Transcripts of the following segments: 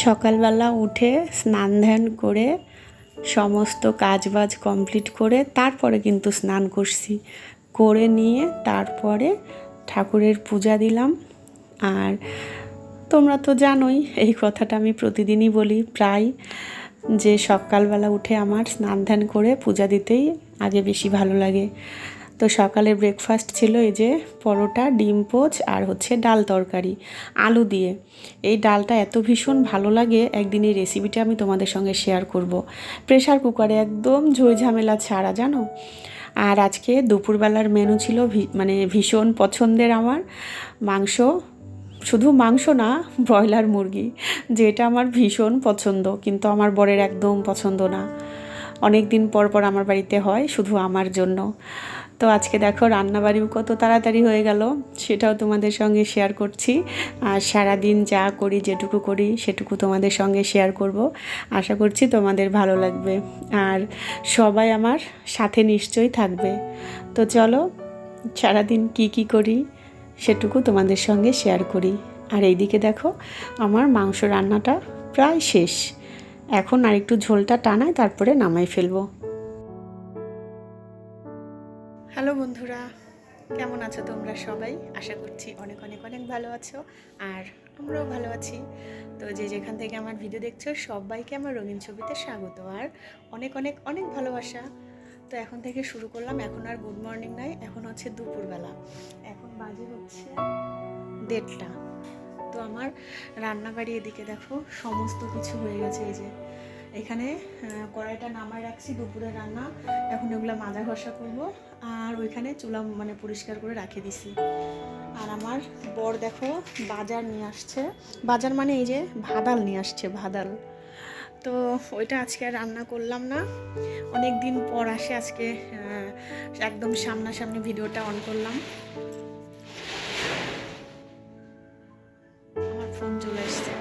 সকালবেলা উঠে স্নান ধ্যান করে সমস্ত কাজবাজ কমপ্লিট করে তারপরে কিন্তু স্নান করছি, করে নিয়ে তারপরে ঠাকুরের পূজা দিলাম। আর তোমরা তো জানোই এই কথাটা আমি প্রতিদিনই বলি প্রায়, যে সকালবেলা উঠে আমার স্নান ধ্যান করে পূজা দিতেই আগে বেশি ভালো লাগে। তো সকালে ব্রেকফাস্ট ছিল এই যে পরোটা, ডিম পোচ আর হচ্ছে ডাল তরকারি আলু দিয়ে। এই ডালটা এত ভীষণ ভালো লাগে, একদিন এই রেসিপিটা আমি তোমাদের সঙ্গে শেয়ার করব। প্রেশার কুকারে একদম ঝামেলা ছাড়া, জানো। আর আজকে দুপুরবেলার মেনু ছিল মানে ভীষণ পছন্দের আমার মাংস, শুধু মাংস না, ব্রয়লার মুরগি, যেটা আমার ভীষণ পছন্দ, কিন্তু আমার বরের একদম পছন্দ না। অনেক দিন পর পর আমার বাড়িতে হয়, শুধু আমার জন্য। তো আজকে দেখো রান্নাবাড়িও কত তাড়াতাড়ি হয়ে গেল, সেটাও তোমাদের সঙ্গে শেয়ার করছি। আর সারাদিন যা করি, যেটুকু করি সেটুকু তোমাদের সঙ্গে শেয়ার করব। আশা করছি তোমাদের ভালো লাগবে আর সবাই আমার সাথে নিশ্চয়ই থাকবে। তো চলো সারাদিন কি করি সেটুকু তোমাদের সঙ্গে শেয়ার করি। আর এইদিকে দেখো আমার মাংস রান্নাটা প্রায় শেষ, এখন আর একটু ঝোলটা টানায় তারপরে নামাই ফেলবো। হ্যালো বন্ধুরা, কেমন আছো তোমরা সবাই? আশা করছি অনেক অনেক অনেক ভালো আছো, আর আমরাও ভালো আছি। তো যে যেখান থেকে আমার ভিডিও দেখছো সবাইকে আমার রঙিন ছবিতে স্বাগত আর অনেক অনেক অনেক ভালোবাসা। তো এখন থেকে শুরু করলাম, এখন আর গুড মর্নিং নাই, এখন হচ্ছে দুপুরবেলা, এখন বাজে হচ্ছে 1:30। তো আমার রান্নাবাড়ি এদিকে দেখো সমস্ত কিছু হয়ে গেছে। এই যে এখানে কড়াইটা নামায় রাখছি দুপুরের রান্না, এখন এগুলো মাজা ঘষা করবো। আর ওইখানে চুলা মানে পরিষ্কার করে রাখে দিছি। আর আমার বর দেখো বাজার নিয়ে আসছে, বাজার মানে এই যে ভাদাল নিয়ে আসছে, ভাদাল। তো ওইটা আজকে রান্না করলাম না, অনেক দিন পর আসে আজকে, একদম সামনাসামনি ভিডিওটা অন করলাম। আমার ফোন চলে এসছে।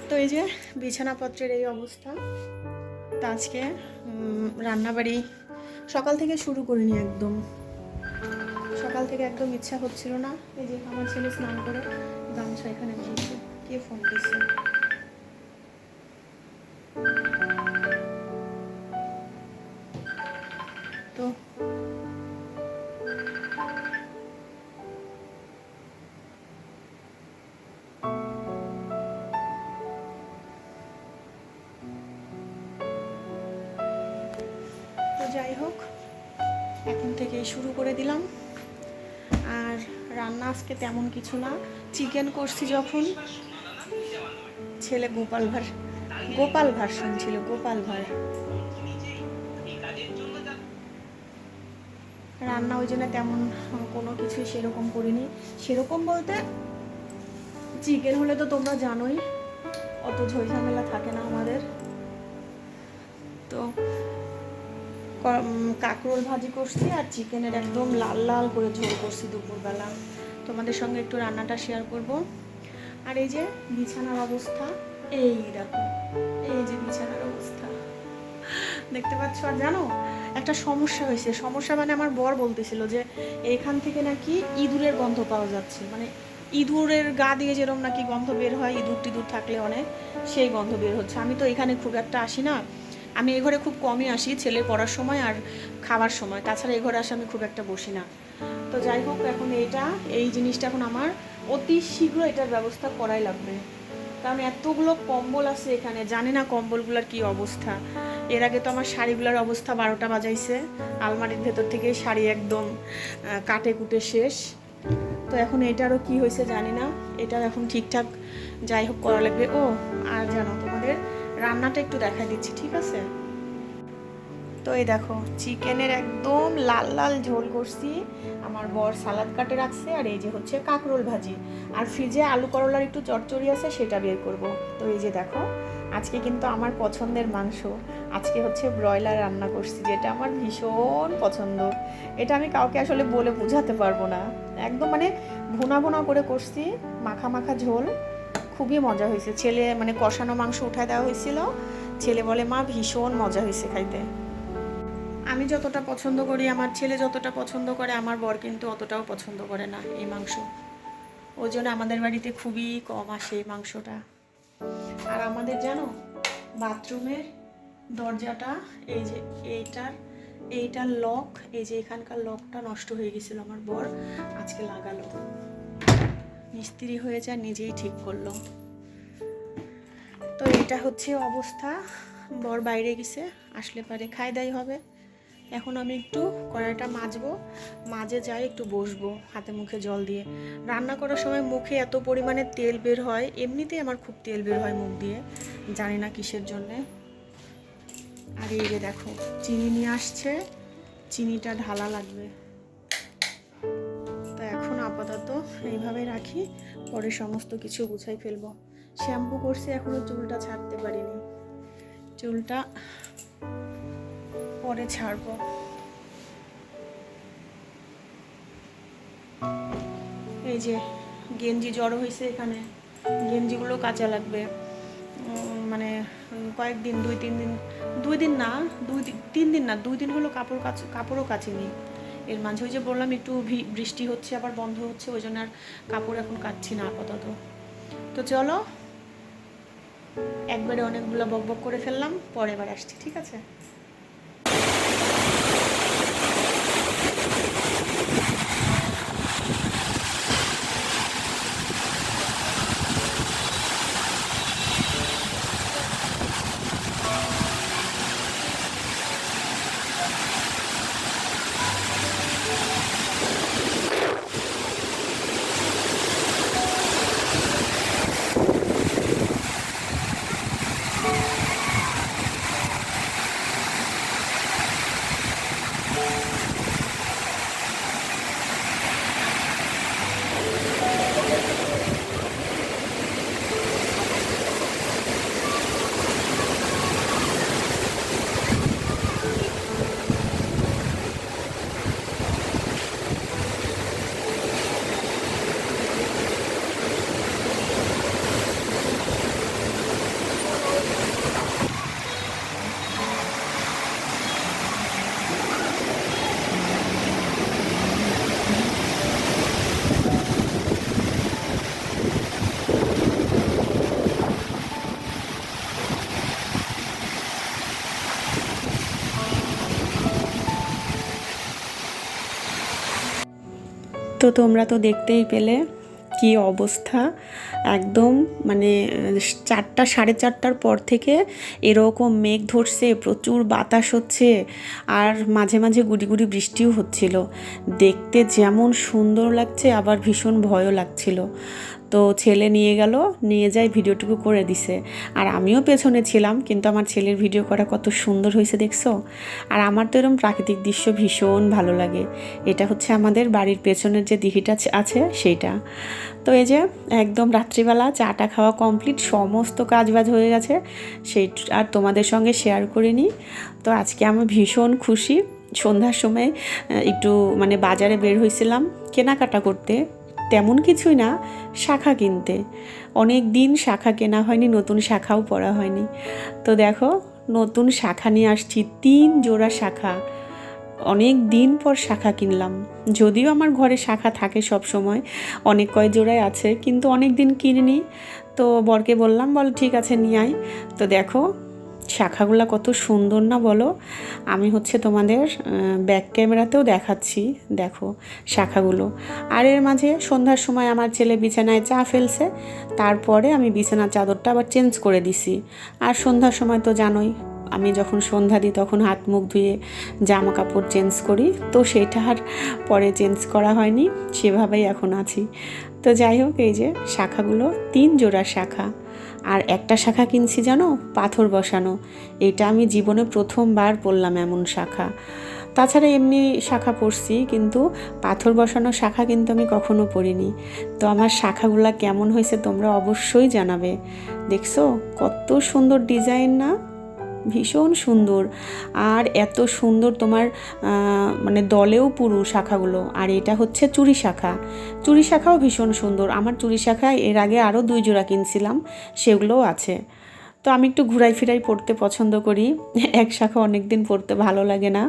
তো এই যে বিছানাপত্রের এই অবস্থা। তো আজকে রান্নাবাড়ি সকাল থেকে শুরু করিনি, একদম সকাল থেকে একদম ইচ্ছা হচ্ছিল না। এই যে আমার ছেলে স্নান করে গামছা এখানে দিয়েছে, কে ফোন দিচ্ছে? তো যাই হোক, এখন থেকেই শুরু করে দিলাম। আর রান্না আজকে তেমন কিছু না, চিকেন করছি যখন, ছেলে গোপাল ভাঁড় শুনছিল, গোপাল ভাঁড়। রান্না ওই জন্য তেমন কোনো কিছুই সেরকম করিনি। সেরকম বলতে চিকেন হলে তো তোমরা জানোই অত ঝামেলা থাকে না আমাদের। তো কাঁকরোল ভাজি করছি আর চিকেনের একদম লাল লাল করে ঝোল করছি দুপুরবেলা, তোমাদের সঙ্গে একটু রান্নাটা শেয়ার করব। আর এই যে বিছানার অবস্থা, এই দেখো, এই যে বিছানার অবস্থা দেখতে পাচ্ছ। আর জানো একটা সমস্যা হয়েছে, সমস্যা মানে আমার বর বলতেছিল যে এইখান থেকে নাকি ইঁদুরের গন্ধ পাওয়া যাচ্ছে, মানে ইঁদুরের গা দিয়ে যেরকম নাকি গন্ধ বের হয়, ইঁদুর টিঁদুর থাকলে অনেক, সেই গন্ধ বের হচ্ছে। আমি তো এখানে খুব একটা আসি না, আমি এই ঘরে খুব কমই আসি, ছেলে পড়ার সময় আর খাবার সময়, তাছাড়া এই ঘরে আসে আমি খুব একটা বসি না। তো যাই হোক, এখন এই জিনিসটা এখন আমার অতি শীঘ্র এটার ব্যবস্থা করাই লাগবে, কারণ এতগুলো কম্বল আছে এখানে, জানি না কম্বলগুলোর কি অবস্থা। এর আগে তো আমার শাড়িগুলোর অবস্থা 12টা বাজাইছে, আলমারির ভেতর থেকে শাড়ি একদম কাটে কুটে শেষ। তো এখন এটারও কি হয়েছে জানি না, এটাও এখন ঠিকঠাক যাই হোক করা লাগবে। ও আর জানো, তোমাদের রান্নাটা একটু দেখা দিচ্ছি, ঠিক আছে? তো এই দেখো চিকেনের একদম লাল লাল ঝোল করছি, আমার বর সালাদ কাটে রাখছে, আর এই যে হচ্ছে কাঁকরোল ভাজি, আর ফ্রিজে আলু করলার একটু চচ্চড়ি আছে, সেটা বের করব। তো এই যে দেখো আজকে কিন্তু আমার পছন্দের মাংস, আজকে হচ্ছে ব্রয়লার রান্না করছি, যেটা আমার ভীষণ পছন্দ। এটা আমি কাউকে আসলে বলে বোঝাতে পারবো না, একদম মানে ভুনা ভুনা করে করছি, মাখা মাখা ঝোল, খুবই মজা হয়েছে। ছেলে মানে কষানো মাংস উঠায় দেওয়া হয়েছিল, ছেলে বলে মা ভীষণ মজা হয়েছে খাইতে। আমি যতটা পছন্দ করি, আমার ছেলে যতটা পছন্দ করে, আমার বর কিন্তু অতটাও পছন্দ করে না এই মাংস, ওই জন্য আমাদের বাড়িতে খুবই কম আসে এই মাংসটা। আর আমাদের জানো বাথরুমের দরজাটা এই যে এইটার লক, এই যে এখানকার লকটা নষ্ট হয়ে গেছিল, আমার বর আজকে লাগালো, মিস্ত্রি হয়েছে আর নিজেই ঠিক করলো। তো এটা হচ্ছে অবস্থা। বর বাইরে গেছে, আসলে পারে খাই দাই হবে। এখন আমি একটু কড়াইটা মাজবো, মাঝে যাই একটু বসবো হাতে মুখে জল দিয়ে। রান্না করার সময় মুখে এত পরিমাণে তেল বের হয়, এমনিতেই আমার খুব তেল বের হয় মুখ দিয়ে, জানি না কিসের জন্যে। আর এই যে দেখো চিনি নিয়ে আসছে, চিনিটা ঢালা লাগবে। তো এখন আপাতত এইভাবে রাখি, পরে সমস্ত কিছু গুছাই ফেলবো। শ্যাম্পু করছি, এখনো চুলটা ছাড়তে পারিনি, চুলটা পরে ছাড়বো। এই যে গেঞ্জি জড়ো হয়েছে এখানে, গেঞ্জিগুলো কাঁচা লাগবে, মানে কয়েকদিন, 2-3 দিন না 2 দিন হলো কাপড়ও কাচিনি। এর মাঝে ওই যে বললাম একটু বৃষ্টি হচ্ছে আবার বন্ধ হচ্ছে, ওই জন্য আর কাপড় এখন কাচ্ছি না আপাতত। তো চলো, একবারে অনেকগুলো বকবক করে ফেললাম, পরে এবার আসছি, ঠিক আছে? তো তোমরা তো দেখতেই পেলে কি অবস্থা, একদম মানে 4টা 4:30টার পর থেকে এরকম মেঘ ধরছে, প্রচুর বাতাস হচ্ছে, আর মাঝে মাঝে গুড়ি গুড়ি বৃষ্টিও হচ্ছিল। দেখতে যেমন সুন্দর লাগছে, আবার ভীষণ ভয়ও লাগছিল। তো ছেলে নিয়ে যায় ভিডিওটুকু করে দিছে, আর আমিও পেছনে ছিলাম, কিন্তু আমার ছেলের ভিডিও করা কত সুন্দর হয়েছে দেখছো। আর আমার তো এরকম প্রাকৃতিক দৃশ্য ভীষণ ভালো লাগে। এটা হচ্ছে আমাদের বাড়ির পেছনের যে দিঘিটা আছে সেইটা। তো এই যে একদম রাত্রিবেলা চাটা খাওয়া কমপ্লিট, সমস্ত কাজবাজ হয়ে গেছে, সেই আর তোমাদের সঙ্গে শেয়ার করে নিই। তো আজকে আমি ভীষণ খুশি। সন্ধ্যার সময় একটু মানে বাজারে বের হয়েছিলাম কেনাকাটা করতে, তেমন কিছুই না, শাখা কিনতে। অনেক দিন শাখা কেনা হয়নি, নতুন শাখাও পরা হয়নি। তো দেখো নতুন শাখা নিয়ে আসছি, 3 জোড়া শাখা। অনেক দিন পর শাখা কিনলাম, যদিও আমার ঘরে শাখা থাকে সব সময়, অনেক কয় জোড়াই আছে, কিন্তু অনেক দিন কিনিনি। তো বরকে বললাম, বল ঠিক আছে নিয়ে আয়। তো দেখো শাখাগুলো কত সুন্দর না বলো। আমি হচ্ছে তোমাদের ব্যাক ক্যামেরাতেও দেখাচ্ছি, দেখো শাখাগুলো। আর এর মাঝে সন্ধ্যার সময় আমার ছেলে বিছানায় চা ফেলছে, তারপরে আমি বিছানার চাদরটা আবার চেঞ্জ করে দিছি। আর সন্ধ্যার সময় তো জানোই আমি যখন সন্ধ্যা দিই তখন হাত মুখ ধুয়ে জামা কাপড় চেঞ্জ করি, তো সেটা আর পরে চেঞ্জ করা হয়নি, সেভাবেই এখন আছি। তো যাই হোক, এই যে শাখাগুলো 3 জোড়া শাখা। আর একটা শাখা কিনছি জানো, পাথর বসানো। এটা আমি জীবনে প্রথমবার পরলাম এমন শাখা। তাছাড়া এমনি শাখা পরছি, কিন্তু পাথর বসানো শাখা কিন্তু আমি কখনো পরিনি। তো আমার শাখাগুলা কেমন হয়েছে তোমরা অবশ্যই জানাবে। দেখছো কত সুন্দর ডিজাইন না, ভীষণ সুন্দর। আর এত সুন্দর তোমার মানে দলেও পুরু শাখাগুলো। আর এটা হচ্ছে চুড়ি শাখা, চুড়ি শাখাও ভীষণ সুন্দর। আমার চুড়ি শাখা এর আগে আরও 2 জোড়া কিনছিলাম, সেগুলোও আছে। তো আমি একটু ঘুরাই ফিরাই পড়তে পছন্দ করি, এক শাখা অনেক দিন পরতে ভালো লাগে না।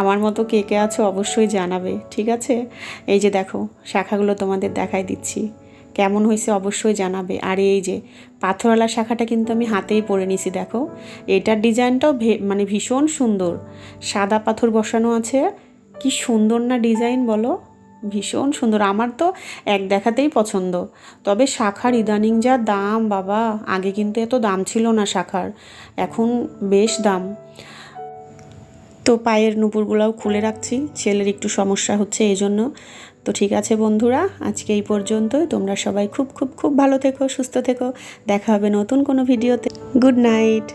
আমার মতো কে কে আছো অবশ্যই জানাবে, ঠিক আছে? এই যে দেখো শাখাগুলো তোমাদের দেখাই দিচ্ছি, কেমন হয়েছে অবশ্যই জানাবে। আর এই যে পাথরওয়ালা শাখাটা কিন্তু আমি হাতেই পরে নিছি, দেখো এটার ডিজাইনটাও মানে ভীষণ সুন্দর, সাদা পাথর বসানো আছে, কি সুন্দর না ডিজাইন বলো, ভীষণ সুন্দর। আমার তো এক দেখাতেই পছন্দ। তবে শাখার ইদানিং যা দাম বাবা, আগে কিন্তু এত দাম ছিল না শাখার, এখন বেশ দাম। তো পায়ের নুপুরগুলোও খুলে রাখছি, ছেলের একটু সমস্যা হচ্ছে এই জন্য। তো ঠিক আছে বন্ধুরা, আজকে এই পর্যন্তই। তোমরা সবাই খুব খুব খুব ভালো থেকো, সুস্থ থেকো। দেখা হবে নতুন কোনো ভিডিওতে। Good night.